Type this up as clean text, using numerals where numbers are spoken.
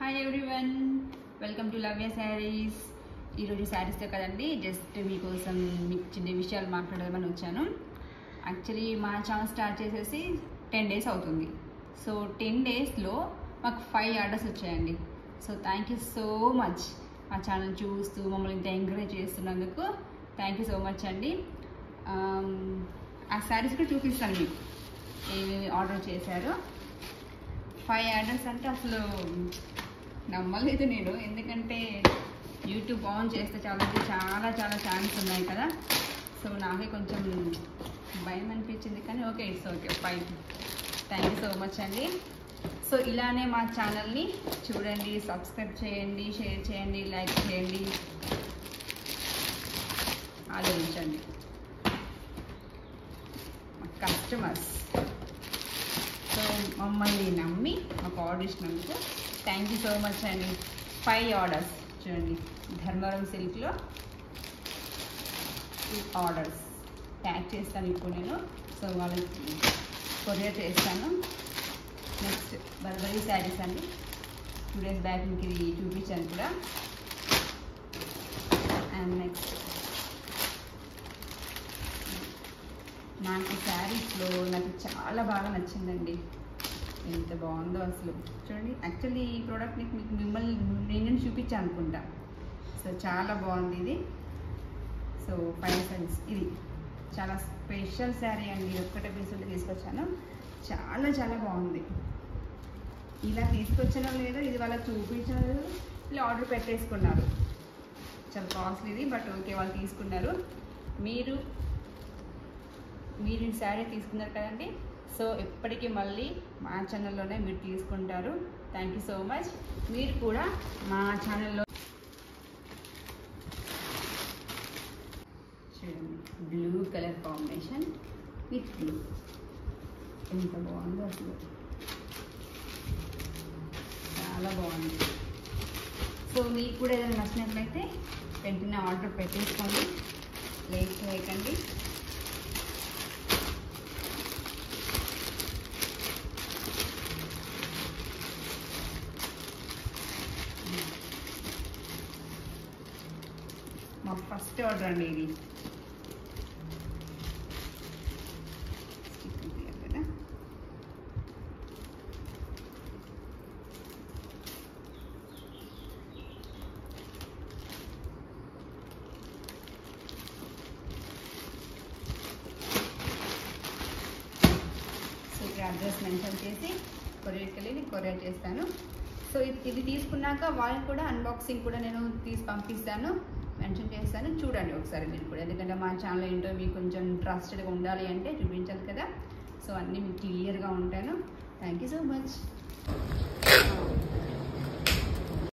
Hi everyone, welcome to లవ్య saris. ఈరోజు శారీస్తో కదండి, just మీకోసం మీకు చిన్న విషయాలు మాట్లాడదామని వచ్చాను. యాక్చువల్లీ మా ఛానల్ స్టార్ట్ చేసేసి 10 days అవుతుంది. సో 10 daysలో మాకు 5 ఆర్డర్స్ వచ్చాయండి. So thank you so much. మా ఛానల్ చూస్తూ మమ్మల్ని ఇంత ఎంకరేజ్ చేస్తున్నందుకు థ్యాంక్ యూ సో మచ్ అండి. ఆ శారీస్ కూడా చూపిస్తాను మీకు ఏమేమి ఆర్డర్ చేశారో. 5 ఆర్డర్స్ అంటే అసలు నమ్మలేదు నేను, ఎందుకంటే యూట్యూబ్ ఆన్ చేస్తే చాలా ఛాన్స్ ఉన్నాయి కదా. సో నాకే కొంచెం భయం అనిపించింది, కానీ okay, it's okay, fine. Thank you so much అండి. సో ఇలానే మా ఛానల్ని చూడండి, సబ్స్క్రైబ్ చేయండి, షేర్ చేయండి, లైక్ చేయండి, ఆలోచించండి. మా కస్టమర్స్ సో మమ్మల్ని నమ్మి మాకు ఆర్డర్ ఇచ్చినందుకు థ్యాంక్ యూ సో మచ్ అండి. 5 ఆర్డర్స్ చూడండి, ధర్మవరం సిల్క్లో ఈ ఆర్డర్స్ ట్యాగ్ చేస్తాను ఇప్పుడు నేను. సో వాళ్ళకి కొరియర్ చేస్తాను. నెక్స్ట్ బర్బరీ శారీస్ అండి, 2 days బ్యాక్ మీకు ఇది చూపించాను కూడా. అండ్ నెక్స్ట్ నాకు శారీస్లో నాకు చాలా బాగా నచ్చిందండి. ఎంత బాగుందో అసలు చూడండి. యాక్చువల్లీ ఈ ప్రోడక్ట్ మీకు నేను చూపించాను అనుకుంటా. సో చాలా బాగుంది ఇది. సో 5 sarees, ఇది చాలా స్పెషల్ శారీ అండి. ఒక్కటే పీసులు తీసుకొచ్చాను, చాలా బాగుంది. ఇలా తీసుకొచ్చడం లేదు, ఇది వాళ్ళకి చూపించడం లేదు, ఇలా ఆర్డర్ పెట్టేసుకున్నారు. చాలా కాస్ట్లీ ఇది, బట్ ఓకే, వాళ్ళు తీసుకున్నారు. మీరు ఈ శారీ తీసుకున్నారు కదండి. సో ఎప్పటికీ మళ్ళీ మా ఛానల్లోనే మీరు తీసుకుంటారు. Thank you so much. మీరు కూడా మా ఛానల్లో చూడండి, blue colour combination with blue, ఎంత బాగుందో అసలు, చాలా బాగుంది. సో మీకు కూడా ఏదైనా నచ్చినట్లయితే వెంటనే ఆర్డర్ పెట్టేసుకోండి, లేట్ చేయకండి. మా ఫస్ట్ ఆర్డర్ అండి ఇది. కదా సో ఇక్కడ అడ్రస్ మెన్షన్ చేసి కొరియర్కి వెళ్ళి నేను కొరియర్ చేస్తాను. సో ఇది తీసుకున్నాక వాళ్ళని కూడా అన్బాక్సింగ్ కూడా నేను తీసి పంపిస్తాను, మెన్షన్ చేస్తాను. చూడండి ఒకసారి మీరు కూడా, ఎందుకంటే మా ఛానల్ ఏంటో మీకు కొంచెం ట్రస్టెడ్గా ఉండాలి అంటే చూపించాలి కదా. సో అన్నీ మీకు క్లియర్గా ఉంటాను. Thank you so much.